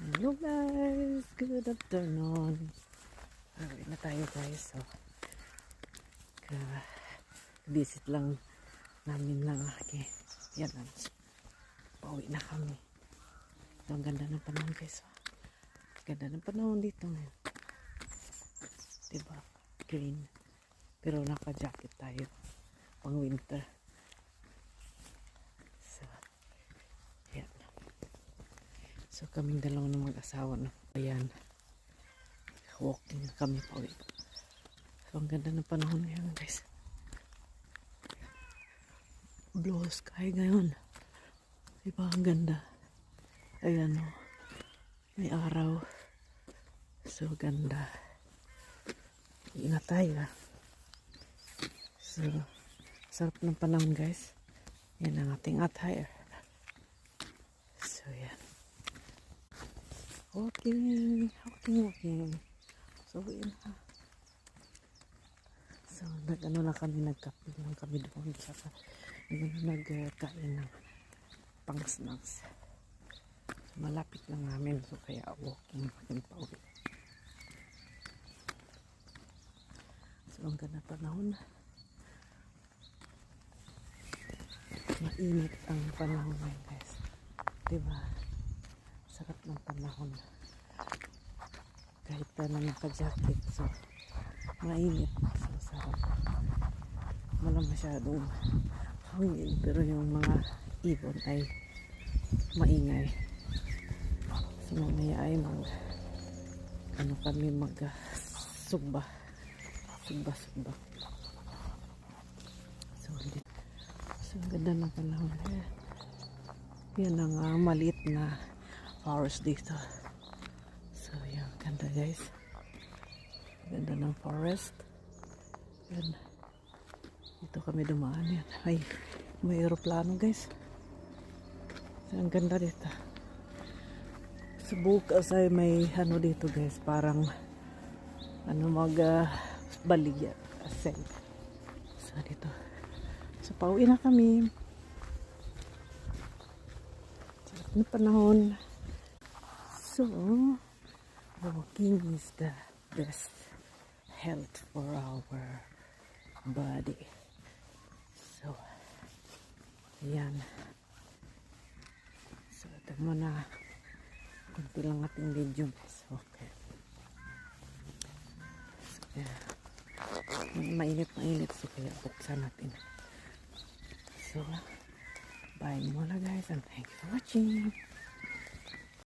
Hello guys, good afternoon. Uwi na tayo guys. So, visit lang namin lang. Okay. Yan lang. Pauwi na kami. So, ang ganda ng panahon guys. So, ganda ng panahon dito ngayon. Diba? Green. Pero naka-jacket tayo. Pang winter. So, yan. So, kaming dalawa ng mag-asawa na. Ayan. Walking na kami pauwi. So, ang ganda ng panahon ngayon guys. Blue sky ngayon. Diba ang ganda? Ayan o. May araw. So, ganda. Ingat tayo. So, sarap ng panahon guys. Yan ang ating attire. So, yan. Walking. So, yun ha. So, nag-ano lang kami, nagkape lang kami doon. Saka, nagkain ng pang-snacks. So, malapit lang namin. So, kaya walking kami pa uwi. So, ang ganda panahon. Mainit ang panahon ngayon guys. Diba? Sarap ng panahon. Kahit na naka-jacket. So, mainit. So, sarap. Wala masyadong hangin. Pero yung mga ibon ay maingay. So, mamaya ay kami sugba. Sugba. So, ang ganda ng panahon. Yan ang maliit na forest dito. So, yan. Ganda guys. Ganda ng forest. Yan. Dito kami dumaan yan. Ay, may aeroplano guys. So, ang ganda dito. Sa bukas ay may ano dito guys. Parang baligya. Ascent. So, dito. So, pauwi na kami. Sarap na panahon. So, walking is the best health for our body. So, ayan. So, ito muna. Kunti lang ating video. So, okay. So, yeah. Mainit. So, kaya buksan natin. So, bye muna guys and thank you for watching.